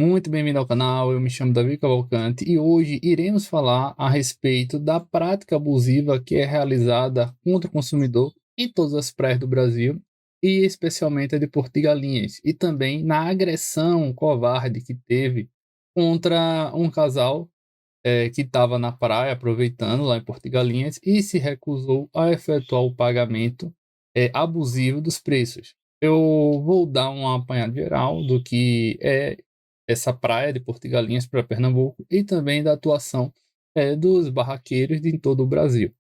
Muito bem-vindo ao canal, eu me chamo Davi Cavalcante e hoje iremos falar a respeito da prática abusiva que é realizada contra o consumidor em todas as praias do Brasil e especialmente a de Porto de Galinhas e também na agressão covarde que teve contra um casal que estava na praia aproveitando lá em Porto de Galinhas e se recusou a efetuar o pagamento abusivo dos preços. Eu vou dar um apanhado geral do que é essa praia de Porto de Galinhas para Pernambuco e também da atuação dos barraqueiros em todo o Brasil.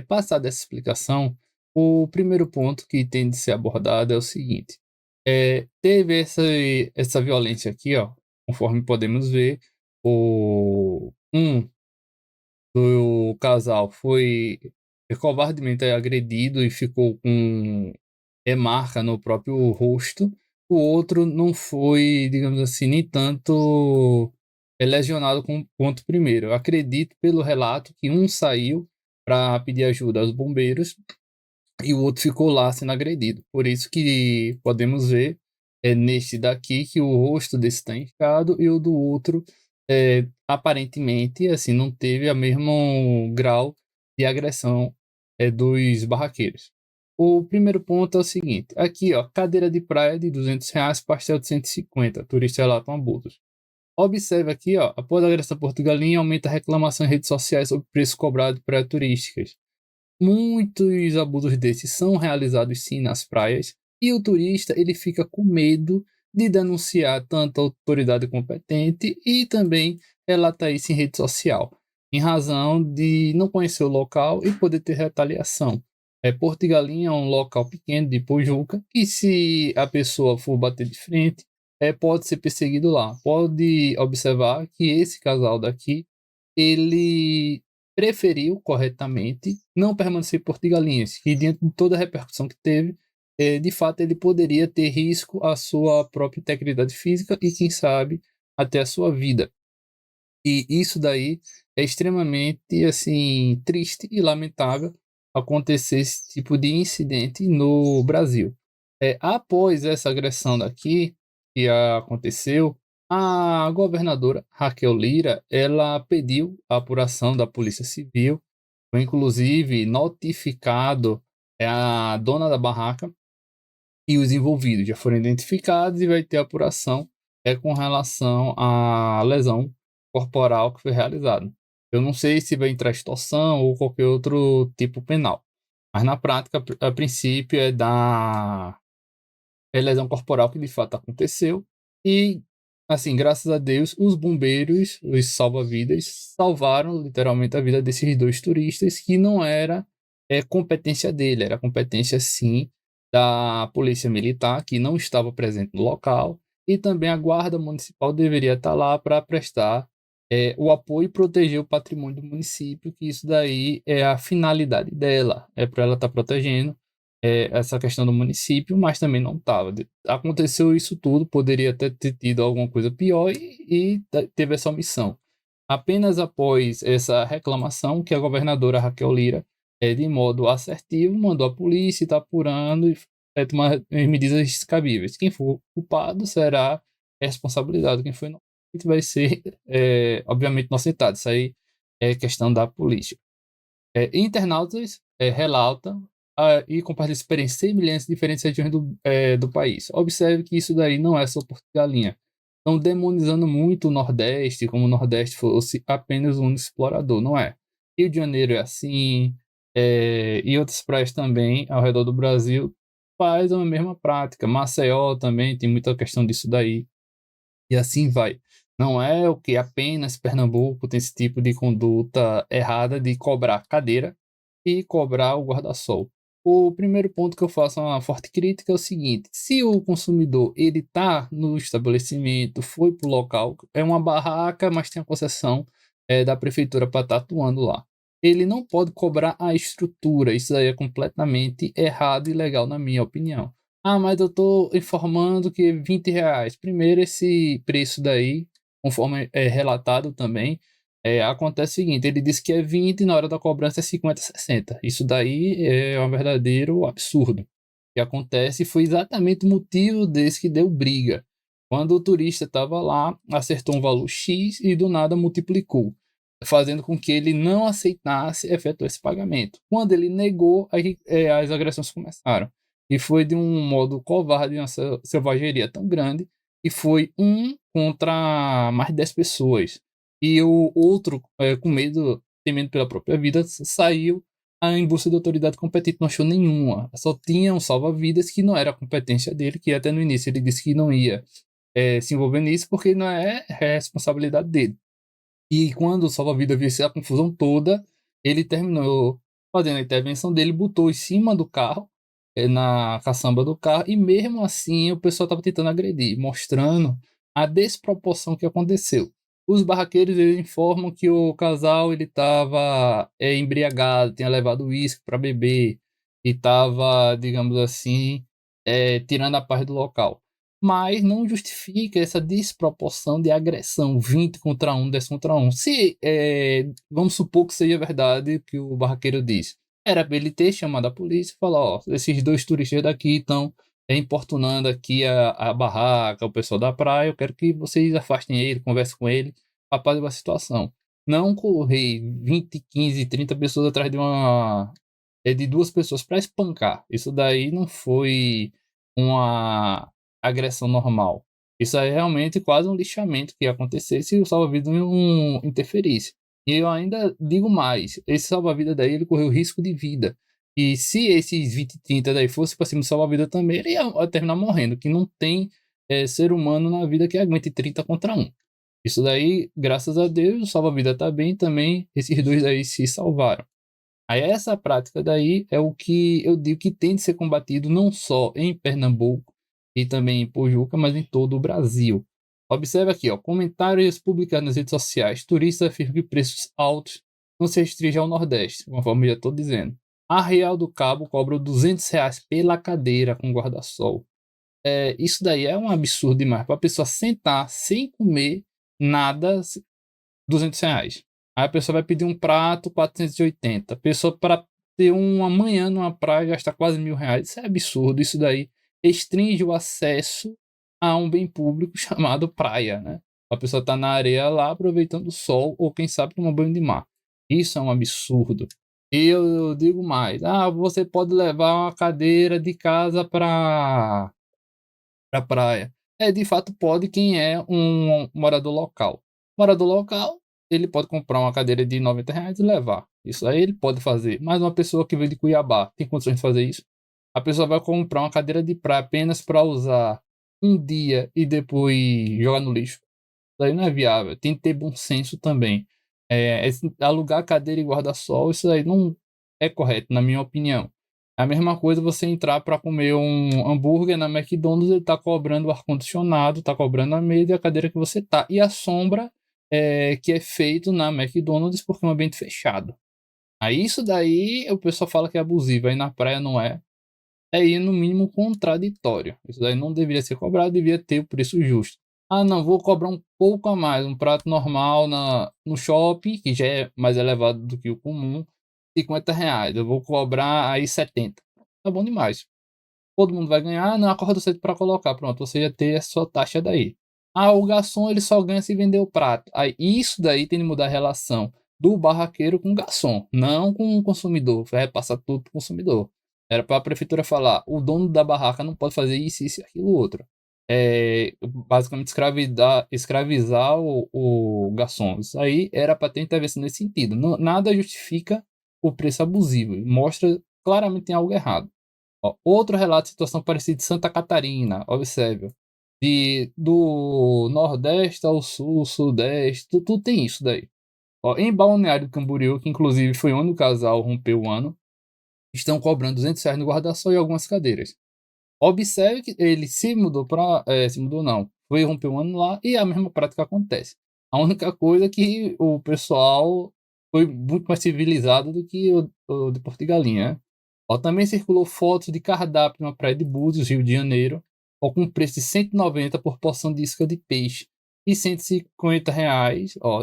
Passada essa explicação, o primeiro ponto que tem de ser abordado é o seguinte: teve essa violência aqui, ó, conforme podemos ver, um do casal foi covardemente agredido e ficou com marca no próprio rosto. O outro não foi, digamos assim, nem tanto lesionado quanto o primeiro. Eu acredito, pelo relato, que um saiu para pedir ajuda aos bombeiros e o outro ficou lá sendo agredido. Por isso que podemos ver neste daqui que o rosto desse está inchado e o do outro aparentemente assim não teve o mesmo grau de agressão dos barraqueiros. O primeiro ponto é o seguinte: aqui ó, cadeira de praia de R$ 200, pastel de 150, turistas relatam abusos. Observe aqui, ó, após a agressão portugalinha, aumenta a reclamação em redes sociais sobre preço cobrado de praias turísticas. Muitos abusos desses são realizados sim nas praias e o turista ele fica com medo de denunciar tanto a autoridade competente e também relatar isso em rede social, em razão de não conhecer o local e poder ter retaliação. Porto de Galinha é um local pequeno de Pojuca e se a pessoa for bater de frente, pode ser perseguido lá. Pode observar que esse casal daqui, ele preferiu corretamente não permanecer em Porto de Galinhas, e diante de toda a repercussão que teve, de fato ele poderia ter risco à sua própria integridade física e, quem sabe, até a sua vida. E isso daí é extremamente assim triste e lamentável acontecer esse tipo de incidente no Brasil. Após essa agressão daqui que aconteceu, a governadora Raquel Lira, ela pediu a apuração da Polícia Civil, foi inclusive notificado a dona da barraca e os envolvidos já foram identificados e vai ter apuração com relação à lesão corporal que foi realizada. Eu não sei se vai entrar extorsão ou qualquer outro tipo penal, mas na prática, a princípio, lesão corporal que de fato aconteceu. E, assim, graças a Deus, os bombeiros, os salva-vidas, salvaram literalmente a vida desses dois turistas, que não era competência dele, era competência sim da Polícia Militar, que não estava presente no local, e também a Guarda Municipal deveria estar lá para prestar o apoio e proteger o patrimônio do município, que isso daí é a finalidade dela, é para ela estar protegendo essa questão do município, mas também não estava. Aconteceu isso tudo, poderia até ter tido alguma coisa pior e teve essa omissão. Apenas após essa reclamação que a governadora Raquel Lira, de modo assertivo, mandou a polícia estar apurando e tomar medidas cabíveis. Quem for culpado será responsabilizado, quem foi inocente vai ser, obviamente, inocentado. Isso aí é questão da polícia. Internautas relatam e compartilham experiências semelhantes em diferentes regiões do país. Observe que isso daí não é só Porto de Galinha. Estão demonizando muito o Nordeste, como o Nordeste fosse apenas um explorador, não é? Rio de Janeiro é assim, e outras praias também ao redor do Brasil fazem a mesma prática. Maceió também tem muita questão disso daí, e assim vai. Não é o que apenas Pernambuco tem esse tipo de conduta errada de cobrar cadeira e cobrar o guarda-sol. O primeiro ponto que eu faço uma forte crítica é o seguinte: se o consumidor ele está no estabelecimento, foi para o local, é uma barraca, mas tem a concessão da prefeitura para estar atuando lá. Ele não pode cobrar a estrutura, isso aí é completamente errado e ilegal, na minha opinião. Ah, mas eu estou informando que R$ 20. Primeiro, esse preço daí, conforme é relatado também, acontece o seguinte: ele disse que é 20 e na hora da cobrança é 50, 60. Isso daí é um verdadeiro absurdo. O que acontece foi exatamente o motivo desse que deu briga. Quando o turista estava lá, acertou um valor X e do nada multiplicou, fazendo com que ele não aceitasse efetuar esse pagamento. Quando ele negou, aí, as agressões começaram. E foi de um modo covarde, uma selvageria tão grande, e foi um contra mais de 10 pessoas. E o outro, com medo, temendo pela própria vida, saiu em busca de autoridade competente, não achou nenhuma. Só tinha um salva-vidas que não era a competência dele, que até no início ele disse que não ia se envolver nisso porque não é responsabilidade dele. E quando o salva-vidas viu essa confusão toda, ele terminou fazendo a intervenção dele, botou em cima do carro, na caçamba do carro, e mesmo assim o pessoal estava tentando agredir, mostrando a desproporção que aconteceu. Os barraqueiros eles informam que o casal ele estava embriagado, tinha levado uísque para beber e estava, digamos assim, tirando a paz do local. Mas não justifica essa desproporção de agressão, 20 contra 1, 10 contra 1. Se, vamos supor que seja verdade o que o barraqueiro diz. Era para ele ter chamado a polícia e falar, ó, esses dois turistas daqui estão importunando aqui a barraca, o pessoal da praia, eu quero que vocês afastem ele, conversem com ele, apaziguem a situação. Não correr 20, 15, 30 pessoas atrás de duas pessoas para espancar. Isso daí não foi uma agressão normal. Isso aí é realmente quase um lixamento que ia acontecer se o salva-vidas não interferisse. E eu ainda digo mais, esse salva-vidas daí ele correu risco de vida. E se esses 20, 30 daí fosse para cima do salva-vidas também, ele ia terminar morrendo, que não tem ser humano na vida que aguente 30 contra 1. Isso daí, graças a Deus, o salva-vidas tá bem também, esses dois aí se salvaram. Aí essa prática daí é o que eu digo que tem de ser combatido não só em Pernambuco e também em Pojuca, mas em todo o Brasil. Observe aqui, ó, comentários publicados nas redes sociais. Turistas afirmam que preços altos não se restringem ao Nordeste, conforme eu já estou dizendo. A Real do Cabo cobra R$ 200 pela cadeira com guarda-sol. Isso daí é um absurdo demais. Para a pessoa sentar sem comer nada, R$ 200. Aí a pessoa vai pedir um prato, 480. A pessoa para ter uma manhã numa praia gastar quase R$ 1.000. Isso é absurdo. Isso daí restringe o acesso a um bem público chamado praia, né? A pessoa está na areia lá aproveitando o sol ou quem sabe tomar banho de mar. Isso é um absurdo. E eu digo mais. Você pode levar uma cadeira de casa para praia. De fato pode quem é um morador local. Morador local, ele pode comprar uma cadeira de R$ 90 e levar. Isso aí ele pode fazer. Mas uma pessoa que veio de Cuiabá tem condições de fazer isso? A pessoa vai comprar uma cadeira de praia apenas para usar um dia e depois jogar no lixo. Isso aí não é viável. Tem que ter bom senso também. Alugar cadeira e guarda-sol, isso aí não é correto, na minha opinião. É a mesma coisa você entrar para comer um hambúrguer na McDonald's, ele está cobrando o ar-condicionado, está cobrando a mesa e a cadeira que você tá. E a sombra que é feito na McDonald's porque é um ambiente fechado. Aí isso daí o pessoal fala que é abusivo, aí na praia não é. Aí no mínimo contraditório. Isso daí não deveria ser cobrado, deveria ter o preço justo. Não, vou cobrar um pouco a mais, um prato normal no shopping, que já é mais elevado do que o comum, R$ 50. Eu vou cobrar aí 70. Tá bom demais. Todo mundo vai ganhar, não acorda cedo para colocar. Pronto, você já tem a sua taxa daí. O garçom ele só ganha se vender o prato. Aí isso daí tem que mudar a relação do barraqueiro com o garçom, não com o consumidor. Vai repassar tudo para o consumidor. Era para a prefeitura falar, o dono da barraca não pode fazer isso, isso e aquilo outro. Basicamente escravizar o garçom. Isso aí era para ter intervenção nesse sentido. Não, nada justifica o preço abusivo. Mostra claramente que tem algo errado. Outro relato de situação parecida de Santa Catarina, observe. Do Nordeste ao Sul, Sudeste, tudo tem isso daí. Em Balneário Camboriú, que inclusive foi onde o casal rompeu o ano, estão cobrando R$ 200 no guarda-sol e algumas cadeiras. Observe que ele se mudou para. Se mudou não. Foi romper um ano lá e a mesma prática acontece. A única coisa é que o pessoal foi muito mais civilizado do que o de Porto de Galinha. Né? Também circulou fotos de cardápio na praia de Búzios, Rio de Janeiro, com preço de 190 por porção de isca de peixe e R$ 150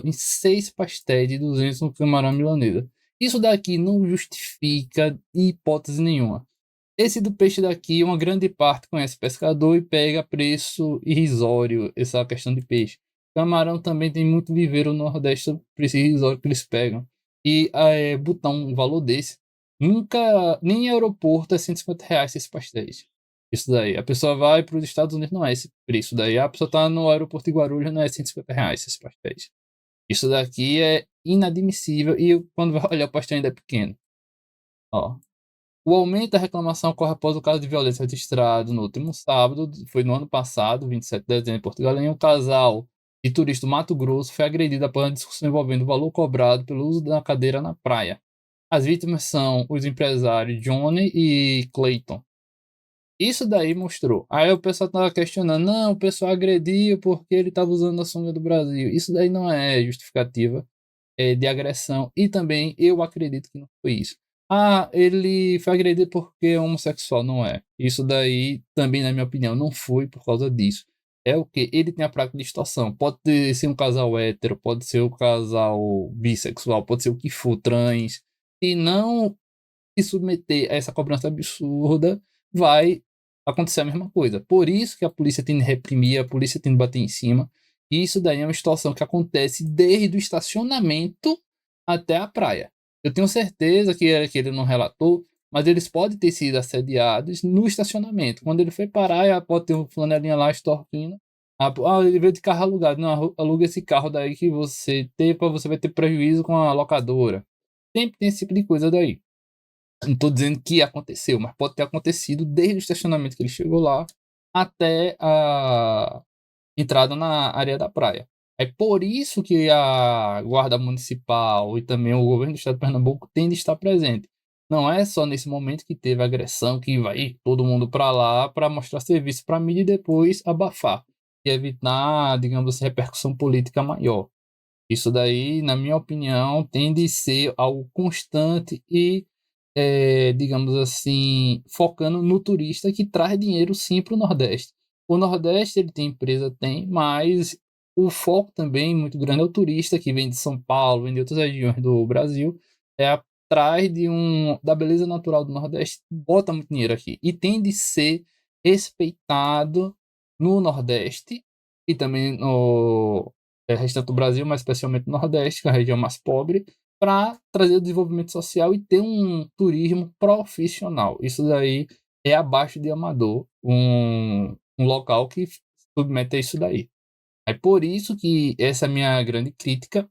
em 6 pastéis de 200 no camarão milanesa. Isso daqui não justifica hipótese nenhuma. Esse do peixe daqui, uma grande parte conhece pescador e pega preço irrisório, essa questão de peixe. Camarão também tem muito viveiro no Nordeste, preço irrisório que eles pegam. E botar um valor desse, nunca, nem em aeroporto é R$ 150 esses pastéis. Isso daí. A pessoa vai para os Estados Unidos, não é esse preço daí. A pessoa tá no aeroporto de Guarulhos, não é R$ 150 esses pastéis. Isso daqui é inadmissível e quando vai olhar o pastel ainda é pequeno. Ó, o aumento da reclamação ocorre após o caso de violência registrado no último sábado, foi no ano passado, 27 de dezembro, em Portugal, em um casal de turista do Mato Grosso foi agredido após uma discussão envolvendo o valor cobrado pelo uso da cadeira na praia. As vítimas são os empresários Johnny e Clayton. Isso daí mostrou. Aí o pessoal estava questionando, não, o pessoal agrediu porque ele estava usando a sunga do Brasil. Isso daí não é justificativa de agressão. E também eu acredito que não foi isso. Ah, ele foi agredido porque é homossexual. Não é. Isso daí também, na minha opinião, não foi por causa disso. É o que? Ele tem a prática de extorsão. Pode ser um casal hétero, pode ser um casal bissexual, pode ser o que for, trans. E não se submeter a essa cobrança absurda, vai acontecer a mesma coisa. Por isso que a polícia tem de reprimir, a polícia tem de bater em cima. E isso daí é uma situação que acontece desde o estacionamento até a praia. Eu tenho certeza que ele não relatou, mas eles podem ter sido assediados no estacionamento. Quando ele foi parar, pode ter um flanelinha lá extorquindo. Ele veio de carro alugado. Não, aluga esse carro daí que você tem, você vai ter prejuízo com a locadora. Sempre tem esse tipo de coisa daí. Não estou dizendo que aconteceu, mas pode ter acontecido desde o estacionamento que ele chegou lá até a entrada na areia da praia. É por isso que a Guarda Municipal e também o governo do estado de Pernambuco tem de estar presente. Não é só nesse momento que teve agressão que vai todo mundo para lá para mostrar serviço para a mídia e depois abafar e evitar, digamos, repercussão política maior. Isso daí, na minha opinião, tem de ser algo constante e digamos assim, focando no turista que traz dinheiro sim para o Nordeste. O Nordeste ele tem empresa, tem, mas o foco também muito grande é o turista que vem de São Paulo, vem de outras regiões do Brasil, atrás da beleza natural do Nordeste, bota muito dinheiro aqui e tem de ser respeitado no Nordeste e também no restante do Brasil, mas especialmente no Nordeste, que é a região mais pobre, para trazer o desenvolvimento social e ter um turismo profissional. Isso daí é abaixo de amador, um local que submete a isso daí. É por isso que essa é a minha grande crítica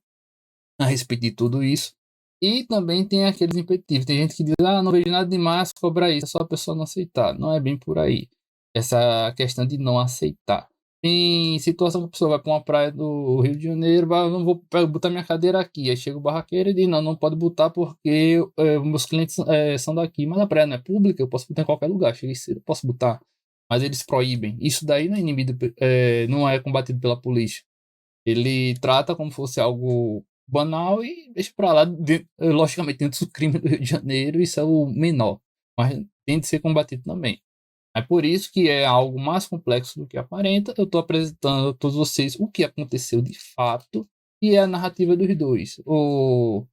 a respeito de tudo isso. E também tem aqueles impeditivos. Tem gente que diz, não vejo nada demais cobrar isso, é só a pessoa não aceitar. Não é bem por aí. Essa questão de não aceitar. Tem situação que a pessoa vai para uma praia do Rio de Janeiro, não vou botar minha cadeira aqui. Aí chega o barraqueiro e diz, não pode botar porque meus clientes são daqui. Mas a praia não é pública, eu posso botar em qualquer lugar. Cheguei cedo, eu posso botar. Mas eles proíbem. Isso daí não é não é combatido pela polícia. Ele trata como fosse algo banal e deixa para lá, logicamente, dentro do crime do Rio de Janeiro, isso é o menor. Mas tem de ser combatido também. É por isso que é algo mais complexo do que aparenta. Eu estou apresentando a todos vocês o que aconteceu de fato e é a narrativa dos dois. O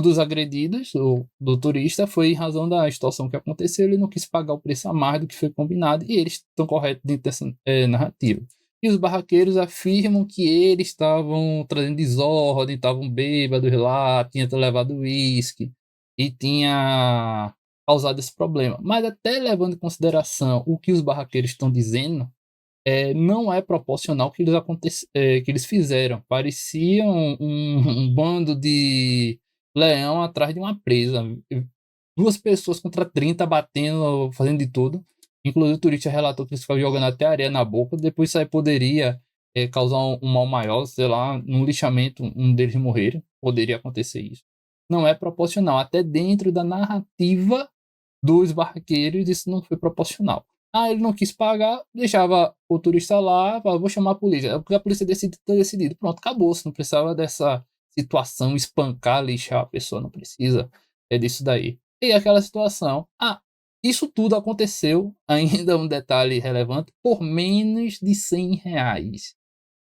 dos agredidos, do turista, foi em razão da situação que aconteceu. Ele não quis pagar o preço a mais do que foi combinado e eles estão corretos dentro dessa narrativa. E os barraqueiros afirmam que eles estavam trazendo desordem, estavam bêbados lá, tinham levado uísque e tinha causado esse problema. Mas até levando em consideração o que os barraqueiros estão dizendo, não é proporcional que que eles fizeram. Pareciam um bando de leão atrás de uma presa. Duas pessoas contra 30 batendo, fazendo de tudo. Inclusive o turista relatou que eles ficavam jogando até areia na boca. Depois isso aí poderia causar um mal maior, sei lá, num lixamento, um deles morrer. Poderia acontecer isso. Não é proporcional. Até dentro da narrativa dos barraqueiros, isso não foi proporcional. Ele não quis pagar, deixava o turista lá, falava, vou chamar a polícia. Porque a polícia ter decidido. Pronto, acabou. Você não precisava dessa situação, espancar, lixar a pessoa, não precisa disso daí. E aquela situação. Isso tudo aconteceu, ainda um detalhe relevante, por menos de R$ 100.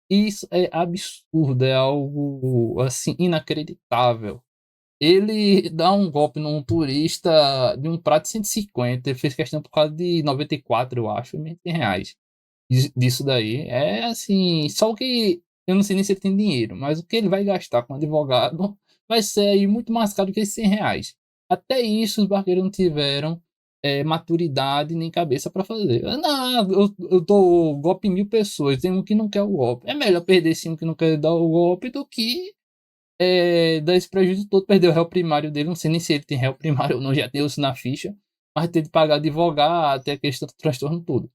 Isso é absurdo, é algo assim inacreditável. Ele dá um golpe num turista de um prato de 150. Ele fez questão por causa de 94, eu acho, R$ 20. Disso daí. É assim, só o que. Eu não sei nem se ele tem dinheiro, mas o que ele vai gastar com advogado vai ser aí muito mais caro que esses R$ 100. Até isso os barqueiros não tiveram maturidade nem cabeça para fazer. Não, eu dou golpe em 1.000 pessoas, tem um que não quer o golpe. É melhor perder esse um que não quer dar o golpe do que dar esse prejuízo todo, perder o réu primário dele. Não sei nem se ele tem réu primário ou não, já tem isso na ficha, mas ter de pagar advogado, até a questão do transtorno todo.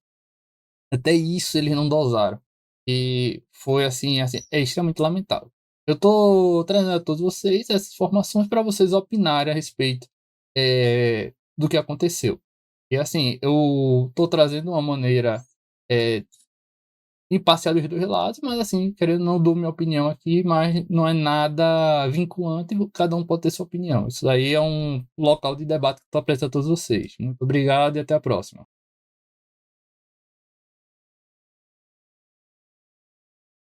Até isso eles não dosaram. E foi assim, é extremamente lamentável. Eu tô trazendo a todos vocês essas informações para vocês opinarem a respeito do que aconteceu. E assim, eu tô trazendo uma maneira é, imparcial dos dois lados, mas assim, querendo não dou minha opinião aqui, mas não é nada vinculante, cada um pode ter sua opinião. Isso aí é um local de debate que eu tô apresentando a todos vocês. Muito obrigado e até a próxima.